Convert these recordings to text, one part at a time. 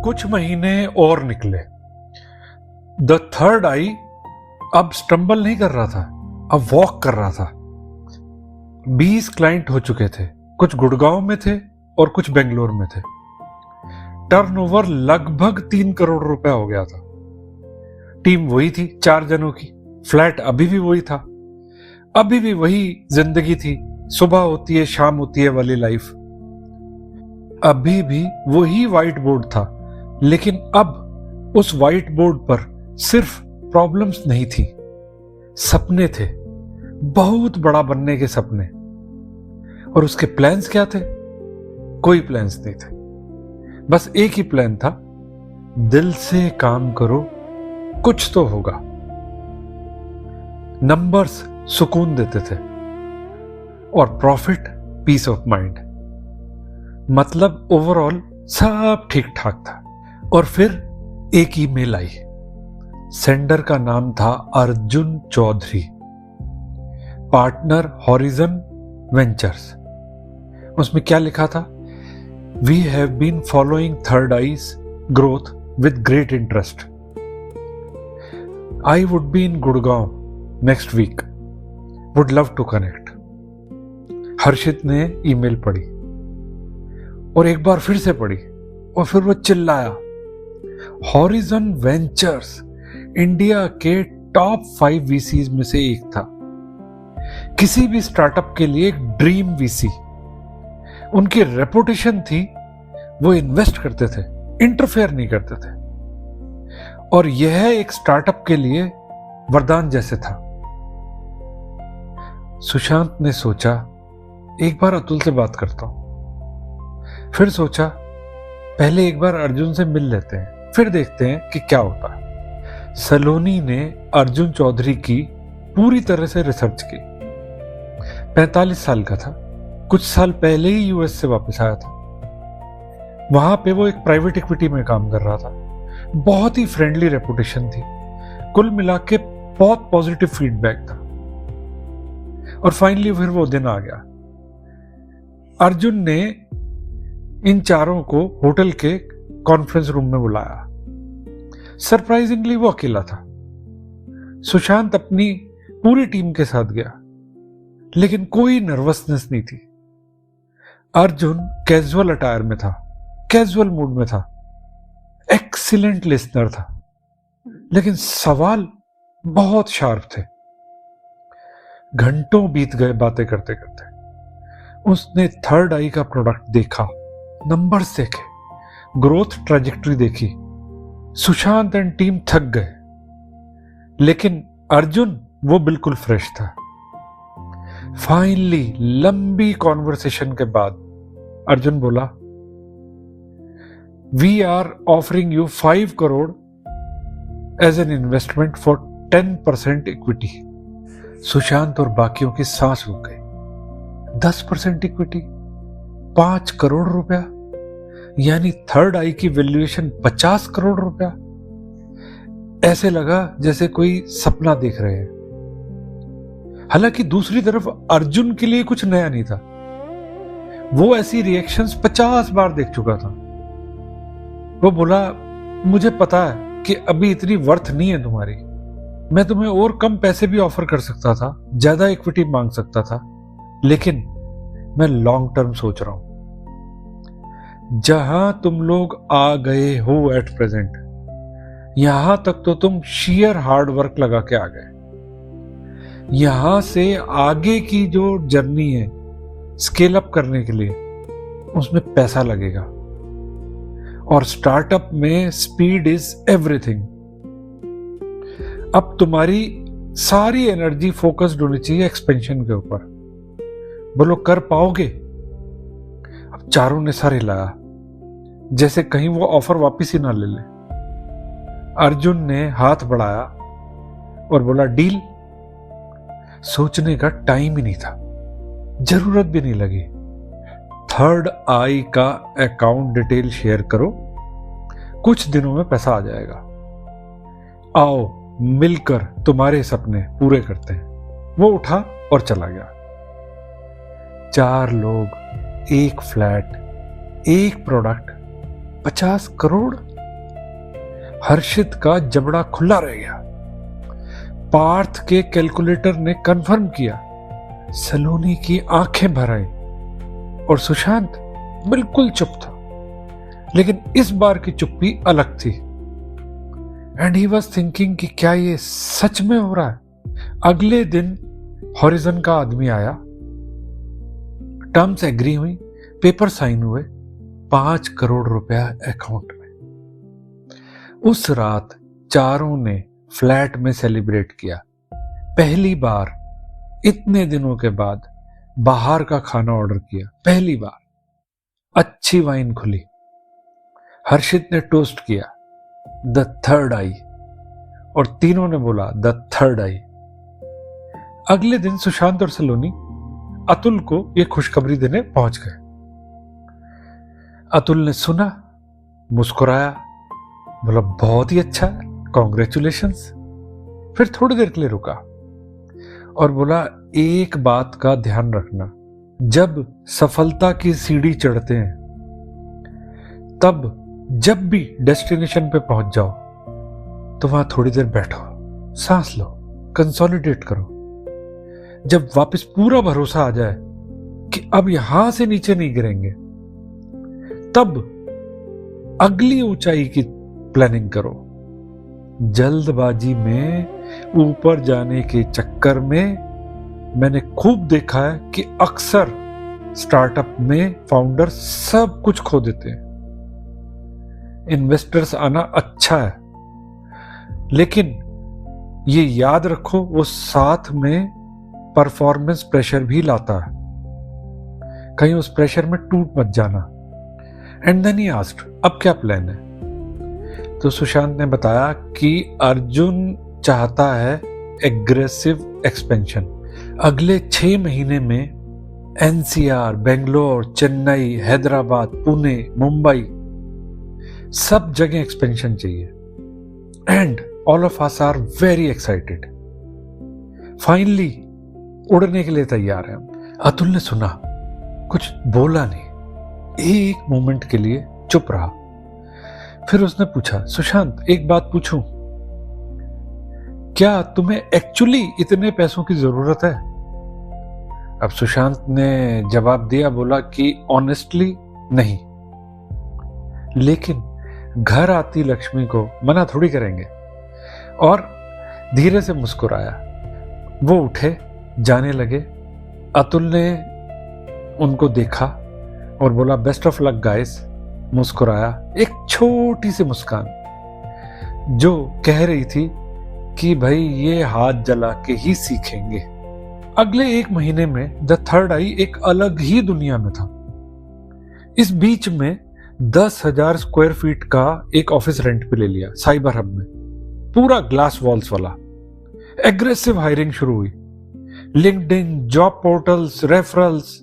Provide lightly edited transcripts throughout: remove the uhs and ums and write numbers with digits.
कुछ महीने और निकले। द थर्ड आई अब स्टंबल नहीं कर रहा था, अब वॉक कर रहा था। 20 क्लाइंट हो चुके थे, कुछ गुड़गांव में थे और कुछ बेंगलोर में थे। टर्नओवर लगभग 3 करोड़ रुपया हो गया था। टीम वही थी, 4 जनों की। फ्लैट अभी भी वही था, अभी भी वही जिंदगी थी, सुबह होती है शाम होती है वाली लाइफ। अभी भी वही व्हाइट बोर्ड था, लेकिन अब उस व्हाइट बोर्ड पर सिर्फ प्रॉब्लम्स नहीं थी, सपने थे, बहुत बड़ा बनने के सपने। और उसके प्लान्स क्या थे? कोई प्लान्स नहीं थे, बस एक ही प्लान था, दिल से काम करो, कुछ तो होगा। नंबर्स सुकून देते थे और प्रॉफिट पीस ऑफ माइंड। मतलब ओवरऑल सब ठीक ठाक था। और फिर एक ईमेल आई। सेंडर का नाम था Arjun Chaudhary, partner Horizon Ventures. उसमें क्या लिखा था? We have been following Third Eyes growth with great interest. I would be in Gurgaon next week, would love to connect. Harshit ने ईमेल पढ़ी और एक बार फिर से पढ़ी और फिर वो चिल्लाया, हॉरिजन वेंचर्स इंडिया के टॉप 5 वीसीज में से एक था, किसी भी स्टार्टअप के लिए एक ड्रीम वीसी। उनकी रेपुटेशन थी, वो इन्वेस्ट करते थे, इंटरफेयर नहीं करते थे, और यह एक स्टार्टअप के लिए वरदान जैसे था। सुशांत ने सोचा, एक बार अतुल से बात करता हूं। फिर सोचा, पहले एक बार अर्जुन से मिल लेते हैं, फिर देखते हैं कि क्या होता है। सलोनी ने अर्जुन चौधरी की पूरी तरह से रिसर्च की। 45 साल का था, कुछ साल पहले ही यूएस से वापस आया था। वहां पे वो एक प्राइवेट इक्विटी में काम कर रहा था। बहुत ही फ्रेंडली रेपुटेशन थी, कुल मिला के बहुत पॉजिटिव फीडबैक था। और फाइनली फिर वो दिन आ गया। अर्जुन ने इन चारों को होटल के कॉन्फ्रेंस रूम में बुलाया। सरप्राइजिंगली वो अकेला था। सुशांत अपनी पूरी टीम के साथ गया, लेकिन कोई नर्वसनेस नहीं थी। अर्जुन कैजुअल अटायर में था, कैजुअल मूड में था, एक्सीलेंट लिसनर था, लेकिन सवाल बहुत शार्प थे। घंटों बीत गए बातें करते करते। उसने थर्ड आई का प्रोडक्ट देखा, नंबर्स देखे, ग्रोथ ट्रैजेक्टरी देखी। सुशांत एंड टीम थक गए, लेकिन अर्जुन वो बिल्कुल फ्रेश था। फाइनली लंबी कॉन्वर्सेशन के बाद अर्जुन बोला, we are offering you 5 crore as an investment for 10% equity. Sushant और बाकियों की सांस रुक गई। 10% इक्विटी, 5 करोड़ रुपया, यानी थर्ड आई की वैल्यूएशन 50 करोड़ रुपया। ऐसे लगा जैसे कोई सपना देख रहे हैं। हालांकि दूसरी तरफ अर्जुन के लिए कुछ नया नहीं था, वो ऐसी रिएक्शंस 50 बार देख चुका था। वो बोला, मुझे पता है कि अभी इतनी वर्थ नहीं है तुम्हारी, मैं तुम्हें और कम पैसे भी ऑफर कर सकता था, ज्यादा इक्विटी मांग सकता था, लेकिन मैं लॉन्ग टर्म सोच रहा हूं। जहां तुम लोग आ गए हो एट प्रेजेंट, यहां तक तो तुम शेयर हार्ड वर्क लगा के आ गए। यहां से आगे की जो जर्नी है स्केल अप करने के लिए, उसमें पैसा लगेगा, और स्टार्टअप में स्पीड इज एवरीथिंग। अब तुम्हारी सारी एनर्जी फोकस्ड होनी चाहिए एक्सपेंशन के ऊपर। बोलो, कर पाओगे? अब चारों ने सर हिलाया, जैसे कहीं वो ऑफर वापस ही ना ले ले। अर्जुन ने हाथ बढ़ाया और बोला, डील। सोचने का टाइम ही नहीं था, जरूरत भी नहीं लगी। थर्ड आई का अकाउंट डिटेल शेयर करो, कुछ दिनों में पैसा आ जाएगा। आओ मिलकर तुम्हारे सपने पूरे करते हैं। वो उठा और चला गया। 4 लोग, एक फ्लैट, एक प्रोडक्ट, 50 करोड़। हर्षित का जबड़ा खुला रह गया। पार्थ के कैलकुलेटर ने कंफर्म किया। सलोनी की आंखें भर आई और सुशांत बिल्कुल चुप था, लेकिन इस बार की चुप्पी अलग थी। एंड ही वॉज थिंकिंग कि क्या ये सच में हो रहा है। अगले दिन हॉरिजन का आदमी आया, टर्म्स एग्री हुई, पेपर साइन हुए, 5 करोड़ रुपया अकाउंट में। उस रात चारों ने फ्लैट में सेलिब्रेट किया। पहली बार इतने दिनों के बाद बाहर का खाना ऑर्डर किया, पहली बार। अच्छी वाइन खुली। हर्षित ने टोस्ट किया, द थर्ड आई, और तीनों ने बोला द थर्ड आई। अगले दिन सुशांत और सलोनी अतुल को यह खुशखबरी देने पहुंच गए। अतुल ने सुना, मुस्कुराया, बोला बहुत ही अच्छा है, कॉन्ग्रेचुलेशंस। फिर थोड़ी देर के लिए रुका और बोला एक बात का ध्यान रखना, जब सफलता की सीढ़ी चढ़ते हैं तब जब भी डेस्टिनेशन पे पहुंच जाओ तो वहां थोड़ी देर बैठो, सांस लो, कंसोलिडेट करो। जब वापस पूरा भरोसा आ जाए कि अब यहां से नीचे नहीं गिरेंगे, तब अगली ऊंचाई की प्लानिंग करो। जल्दबाजी में ऊपर जाने के चक्कर में मैंने खूब देखा है कि अक्सर स्टार्टअप में फाउंडर सब कुछ खो देते हैं। इन्वेस्टर्स आना अच्छा है, लेकिन ये याद रखो वो साथ में परफॉर्मेंस प्रेशर भी लाता है। कहीं उस प्रेशर में टूट मत जाना। एंड देन ही आस्क्ड, अब क्या प्लान है? तो सुशांत ने बताया कि अर्जुन चाहता है एग्रेसिव एक्सपेंशन। अगले 6 महीने में एनसीआर, बेंगलोर, चेन्नई, हैदराबाद, पुणे, मुंबई, सब जगह एक्सपेंशन चाहिए। And all of us are very excited. Finally उड़ने के लिए तैयार हैं। अतुल ने सुना, कुछ बोला नहीं, एक मोमेंट के लिए चुप रहा। फिर उसने पूछा, सुशांत एक बात पूछूं, क्या तुम्हें एक्चुअली इतने पैसों की जरूरत है? अब सुशांत ने जवाब दिया, बोला कि ऑनेस्टली नहीं, लेकिन घर आती लक्ष्मी को मना थोड़ी करेंगे। और धीरे से मुस्कुराया। वो उठे, जाने लगे। अतुल ने उनको देखा और बोला बेस्ट ऑफ लक गाइस। मुस्कुराया, एक छोटी सी मुस्कान जो कह रही थी कि भाई ये हाथ जला के ही सीखेंगे। अगले 1 महीने में द थर्ड आई एक अलग ही दुनिया में था। इस बीच में 10,000 स्क्वायर फीट का एक ऑफिस रेंट पे ले लिया साइबर हब में, पूरा ग्लास वॉल्स वाला। एग्रेसिव हायरिंग शुरू हुई। LinkedIn, job portals, referrals.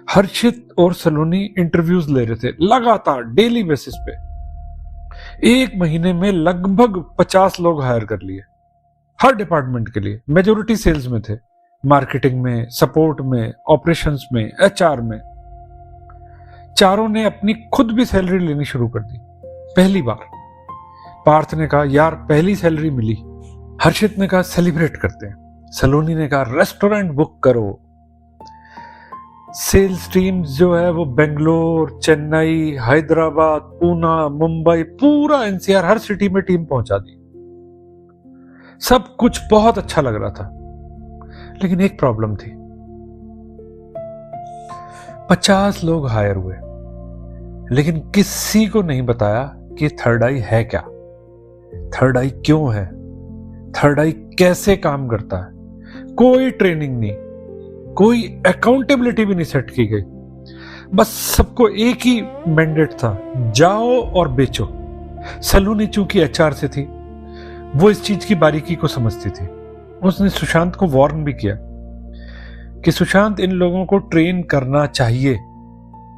Harshit और सलोनी इंटरव्यूज ले रहे थे लगातार, डेली बेसिस पे। 1 महीने में लगभग 50 लोग हायर कर लिए, हर डिपार्टमेंट के लिए। मेजोरिटी सेल्स में थे, मार्केटिंग में, सपोर्ट में, ऑपरेशंस में, एचआर में। चारों ने अपनी खुद भी सैलरी लेनी शुरू कर दी, पहली बार। पार्थ ने कहा, यार पहली सैलरी मिली। हर्षित ने कहा, सेलिब्रेट करते हैं। सलोनी ने कहा, रेस्टोरेंट बुक करो। सेल्स टीम्स जो है वो बेंगलोर, चेन्नई, हैदराबाद, पूना, मुंबई, पूरा एनसीआर, हर सिटी में टीम पहुंचा दी। सब कुछ बहुत अच्छा लग रहा था, लेकिन एक प्रॉब्लम थी। 50 लोग हायर हुए, लेकिन किसी को नहीं बताया कि थर्ड आई है क्या, थर्ड आई क्यों है, थर्ड आई कैसे काम करता है। कोई ट्रेनिंग नहीं, कोई अकाउंटेबिलिटी भी नहीं सेट की गई। बस सबको एक ही मैंडेट था, जाओ और बेचो। सलोनी चूंकि एचआर से थी, वो इस चीज की बारीकी को समझती थी। उसने सुशांत को वार्न भी किया कि सुशांत, इन लोगों को ट्रेन करना चाहिए,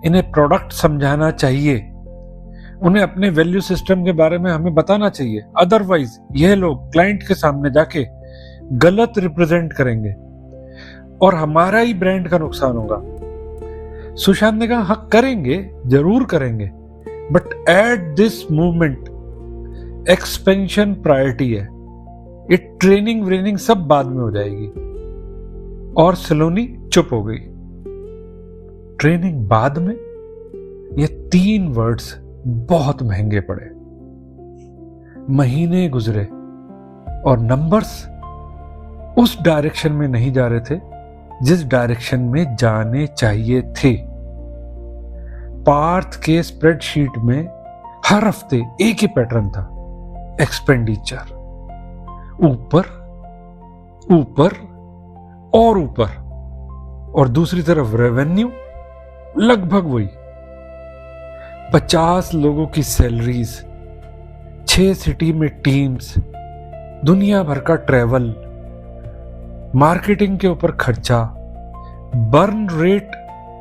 इन्हें प्रोडक्ट समझाना चाहिए, उन्हें अपने वैल्यू सिस्टम के बारे में हमें बताना चाहिए। अदरवाइज यह लोग क्लाइंट के सामने जाके गलत रिप्रेजेंट करेंगे और हमारा ही ब्रांड का नुकसान होगा। सुशांत ने कहा, हाँ करेंगे, जरूर करेंगे, but at this movement expansion priority है, ये ट्रेनिंग व्रेनिंग सब बाद में हो जाएगी। और सलोनी चुप हो गई। ट्रेनिंग बाद में, ये 3 वर्ड्स बहुत महंगे पड़े। महीने गुजरे और नंबर्स उस डायरेक्शन में नहीं जा रहे थे जिस डायरेक्शन में जाने चाहिए थे। पार्थ के स्प्रेडशीट में हर हफ्ते एक ही पैटर्न था, एक्सपेंडिचर ऊपर ऊपर और ऊपर, और दूसरी तरफ रेवेन्यू लगभग वही। 50 लोगों की सैलरीज, 6 सिटी में टीम्स, दुनिया भर का ट्रैवल, मार्केटिंग के ऊपर खर्चा, बर्न रेट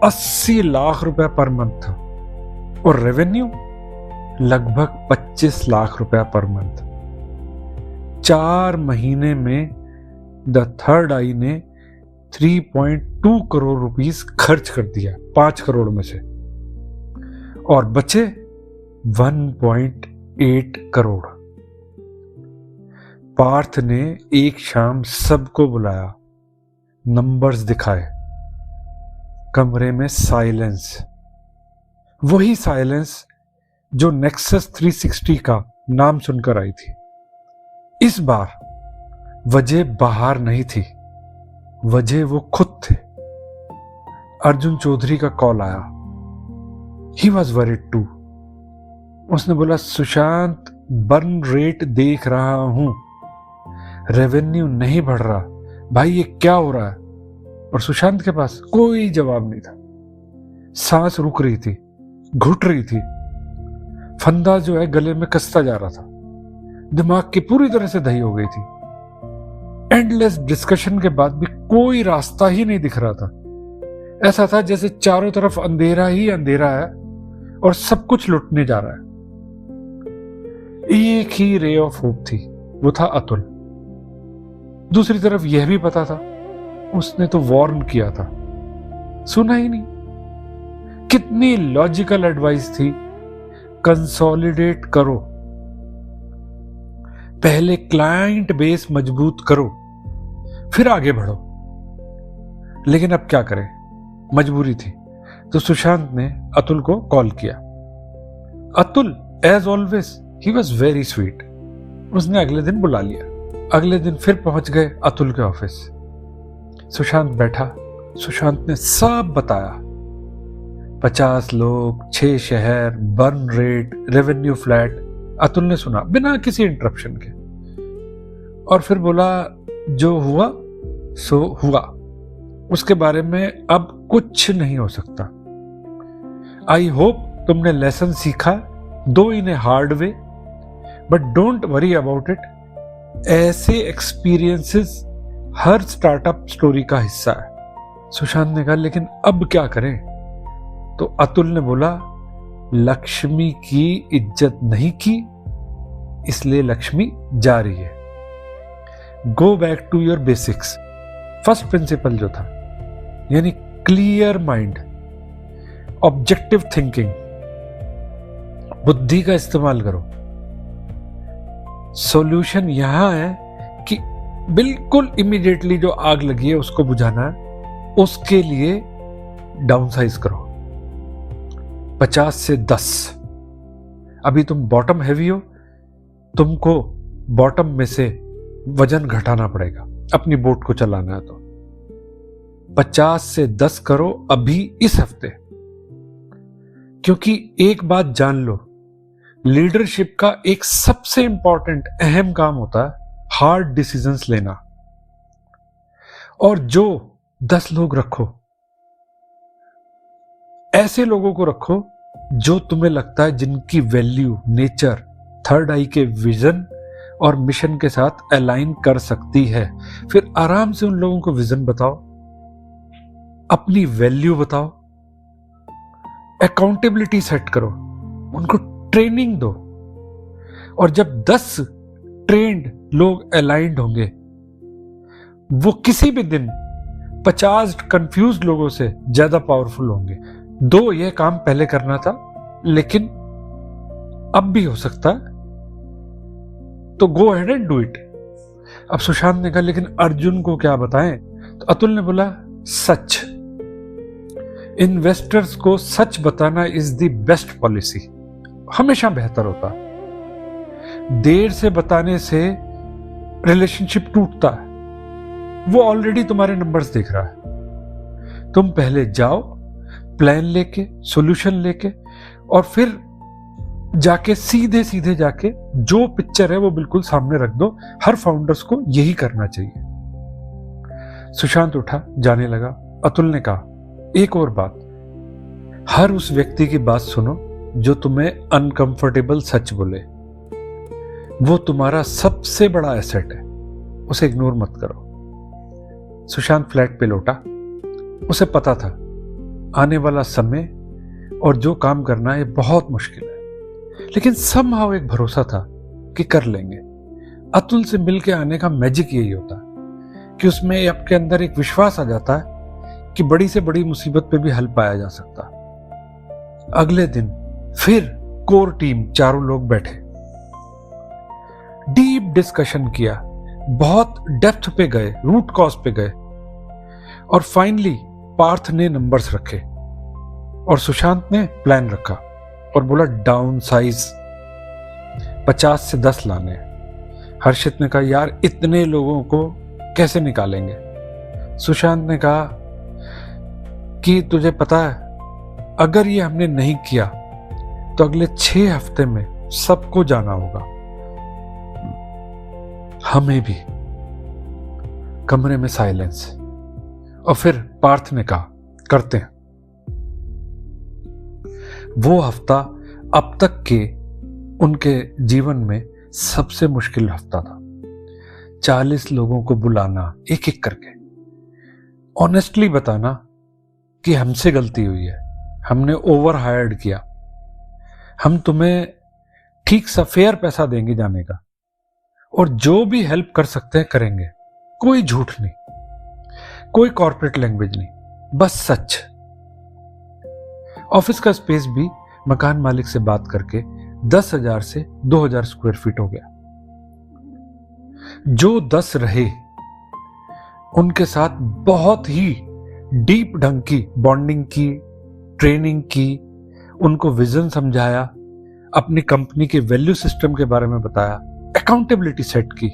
80 लाख रुपए पर मंथ था और रेवेन्यू लगभग 25 लाख रुपए पर मंथ। 4 महीने में द थर्ड आई ने 3.2 करोड़ रुपीस खर्च कर दिया 5 करोड़ में से, और बचे 1.8 करोड़। पार्थ ने एक शाम सबको बुलाया, नंबर्स दिखाए, कमरे में साइलेंस, वही साइलेंस जो नेक्सस 360 का नाम सुनकर आई थी। इस बार वजह बाहर नहीं थी, वजह वो खुद थे। अर्जुन चौधरी का कॉल आया। He was worried too. उसने बोला, सुशांत बर्न रेट देख रहा हूं, रेवेन्यू नहीं बढ़ रहा, भाई ये क्या हो रहा है? और सुशांत के पास कोई जवाब नहीं था। सांस रुक रही थी, घुट रही थी, फंदा जो है गले में कसता जा रहा था, दिमाग की पूरी तरह से दही हो गई थी। एंडलेस डिस्कशन के बाद भी कोई रास्ता ही नहीं दिख रहा था। ऐसा था जैसे चारों तरफ अंधेरा ही अंधेरा है और सब कुछ लुटने जा रहा है। एक ही रे ऑफ होप थी, वो था अतुल। दूसरी तरफ यह भी पता था, उसने तो वार्न किया था, सुना ही नहीं। कितनी लॉजिकल एडवाइस थी, कंसोलिडेट करो, पहले क्लाइंट बेस मजबूत करो, फिर आगे बढ़ो। लेकिन अब क्या करें, मजबूरी थी। तो सुशांत ने अतुल को कॉल किया। Atul as always he was very sweet. उसने अगले दिन बुला लिया। अगले दिन फिर पहुंच गए अतुल के ऑफिस। सुशांत बैठा, सुशांत ने सब बताया। 50 लोग, 6 शहर, burn rate, revenue flat. Atul ने सुना बिना किसी इंटरप्शन के, और फिर बोला, जो हुआ सो हुआ, उसके बारे में अब कुछ नहीं हो सकता। आई होप तुमने लेसन सीखा, though in a hard way, but don't worry about it. ऐसे एक्सपीरियंसेस हर स्टार्टअप स्टोरी का हिस्सा है। सुशांत ने कहा, लेकिन अब क्या करें? तो अतुल ने बोला, लक्ष्मी की इज्जत नहीं की, इसलिए लक्ष्मी जा रही है। Go back to your basics. First principle जो था, यानी क्लियर माइंड, ऑब्जेक्टिव थिंकिंग, बुद्धि का इस्तेमाल करो। सॉल्यूशन यहां है कि बिल्कुल इमीडिएटली जो आग लगी है उसको बुझाना है, उसके लिए डाउनसाइज करो 50 से 10। अभी तुम बॉटम हैवी हो, तुमको बॉटम में से वजन घटाना पड़ेगा, अपनी बोट को चलाना है। तो 50 से 10 करो अभी इस हफ्ते। क्योंकि एक बात जान लो, लीडरशिप का एक सबसे इंपॉर्टेंट अहम काम होता है हार्ड डिसीजंस लेना। और जो 10 लोग रखो, ऐसे लोगों को रखो जो तुम्हें लगता है जिनकी वैल्यू, नेचर, थर्ड आई के विजन और मिशन के साथ अलाइन कर सकती है। फिर आराम से उन लोगों को विजन बताओ, अपनी वैल्यू बताओ, अकाउंटेबिलिटी सेट करो, उनको ट्रेनिंग दो। और जब 10 ट्रेंड लोग अलाइंड होंगे, वो किसी भी दिन 50 कंफ्यूज लोगों से ज्यादा पावरफुल होंगे। 2 यह काम पहले करना था, लेकिन अब भी हो सकता है तो गो अहेड एंड डू इट। अब सुशांत ने कहा लेकिन अर्जुन को क्या बताएं? तो अतुल ने बोला सच, इन्वेस्टर्स को सच बताना इज द बेस्ट पॉलिसी, हमेशा बेहतर होता है। देर से बताने से रिलेशनशिप टूटता है। वो ऑलरेडी तुम्हारे नंबर्स देख रहा है। तुम पहले जाओ प्लान लेके, सॉल्यूशन लेके, और फिर जाके सीधे सीधे जाके जो पिक्चर है वो बिल्कुल सामने रख दो। हर फाउंडर्स को यही करना चाहिए। सुशांत उठा, जाने लगा। अतुल ने कहा एक और बात, हर उस व्यक्ति की बात सुनो जो तुम्हें अनकंफर्टेबल सच बोले। वो तुम्हारा सबसे बड़ा एसेट है, उसे इग्नोर मत करो। सुशांत फ्लैट पे लौटा। उसे पता था आने वाला समय और जो काम करना है बहुत मुश्किल है, लेकिन समहाउ एक भरोसा था कि कर लेंगे। अतुल से मिलके आने का मैजिक यही होता है कि उसमें आपके अंदर एक विश्वास आ जाता है कि बड़ी से बड़ी मुसीबत पे भी हल पाया जा सकता। अगले दिन फिर कोर टीम चारों लोग बैठे, डीप डिस्कशन किया, बहुत डेप्थ पे गए, रूट कॉज पे गए, और फाइनली पार्थ ने नंबर्स रखे और सुशांत ने प्लान रखा और बोला डाउन साइज 50 से 10 लाने। हर्षित ने कहा यार इतने लोगों को कैसे निकालेंगे? सुशांत ने कहा कि तुझे पता है अगर ये हमने नहीं किया तो अगले 6 हफ्ते में सबको जाना होगा, हमें भी। कमरे में साइलेंस, और फिर पार्थ ने कहा करते हैं। वो हफ्ता अब तक के उनके जीवन में सबसे मुश्किल हफ्ता था। 40 लोगों को बुलाना एक एक करके, ऑनेस्टली बताना कि हमसे गलती हुई है, हमने ओवर हायर्ड किया, हम तुम्हें ठीक सा फेयर पैसा देंगे जाने का, और जो भी हेल्प कर सकते हैं करेंगे। कोई झूठ नहीं, कोई कॉर्पोरेट लैंग्वेज नहीं, बस सच। ऑफिस का स्पेस भी मकान मालिक से बात करके 10,000 से 2,000 स्क्वायर फीट हो गया। जो 10 रहे उनके साथ बहुत ही डीप ढंग की बॉन्डिंग की, ट्रेनिंग की, उनको विजन समझाया, अपनी कंपनी के वैल्यू सिस्टम के बारे में बताया, अकाउंटेबिलिटी सेट की।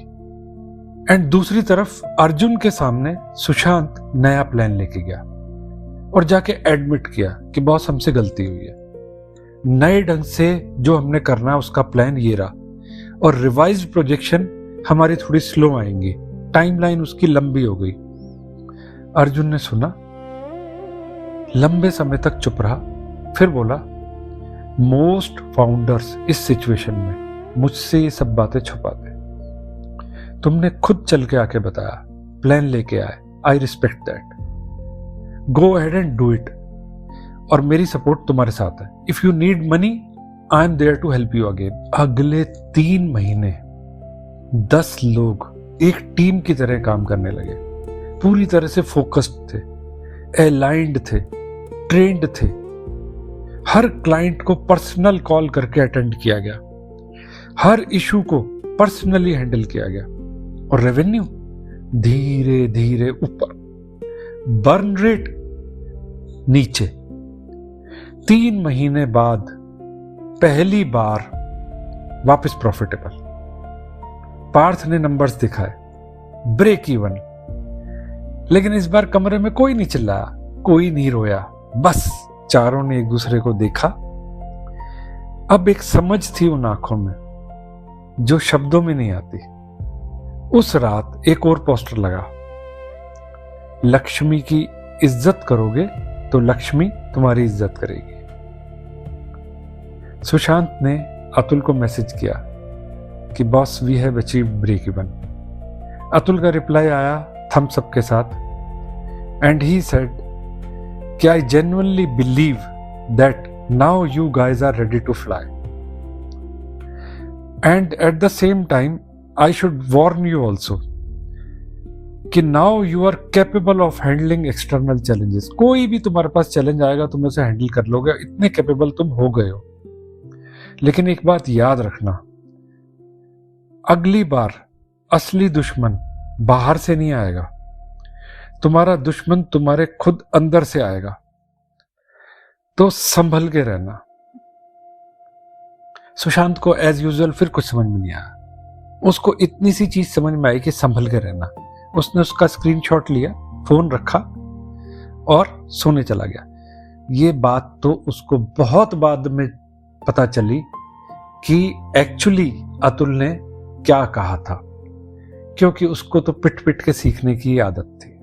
एंड दूसरी तरफ अर्जुन के सामने सुशांत नया प्लान लेके गया और जाके एडमिट किया कि बॉस हमसे गलती हुई है, नए ढंग से जो हमने करना है उसका प्लान ये रहा, और रिवाइज्ड प्रोजेक्शन हमारी थोड़ी स्लो आएंगी, टाइमलाइन उसकी लंबी हो गई। अर्जुन ने सुना, लंबे समय तक चुप रहा, फिर बोला मोस्ट फाउंडर्स इस सिचुएशन में मुझसे ये सब बातें छुपाते, तुमने खुद चल के आके बताया, प्लान लेके आए, I respect that, go ahead and do it, और मेरी सपोर्ट तुम्हारे साथ है। If you need money I am there to help you again. अगले 3 महीने 10 लोग एक टीम की तरह काम करने लगे, पूरी तरह से फोकस्ड थे, अलाइंड थे, ट्रेंड थे। हर क्लाइंट को पर्सनल कॉल करके अटेंड किया गया, हर इशू को पर्सनली हैंडल किया गया, और रेवेन्यू धीरे धीरे ऊपर, बर्न रेट नीचे। 3 महीने बाद पहली बार वापस प्रॉफिटेबल। पार्थ ने नंबर्स दिखाए, ब्रेक इवन। लेकिन इस बार कमरे में कोई नहीं चिल्लाया, कोई नहीं रोया, बस चारों ने एक दूसरे को देखा। अब एक समझ थी उन आंखों में जो शब्दों में नहीं आती। उस रात एक और पोस्टर लगा, लक्ष्मी की इज्जत करोगे तो लक्ष्मी तुम्हारी इज्जत करेगी। सुशांत ने अतुल को मैसेज किया कि boss we have achieved break even. Atul का रिप्लाई आया थम्स अप के साथ, एंड ही सेड कि I genuinely believe that now you guys are ready to fly, and at the same time I should warn you also कि now you are capable of handling external challenges. कोई भी तुम्हारे पास challenge आएगा तुम उसे handle कर लोगे, इतने कैपेबल तुम हो गए हो। लेकिन एक बात याद रखना, अगली बार असली दुश्मन बाहर से नहीं आएगा, तुम्हारा दुश्मन तुम्हारे खुद अंदर से आएगा। तो संभल के रहना। सुशांत को एज यूजुअल फिर कुछ समझ में नहीं आया। उसको इतनी सी चीज समझ में आई कि संभल के रहना। उसने उसका स्क्रीनशॉट लिया, फोन रखा और सोने चला गया। ये बात तो उसको बहुत बाद में पता चली कि एक्चुअली अतुल ने क्या कहा था, क्योंकि उसको तो पिट पिट के सीखने की आदत थी।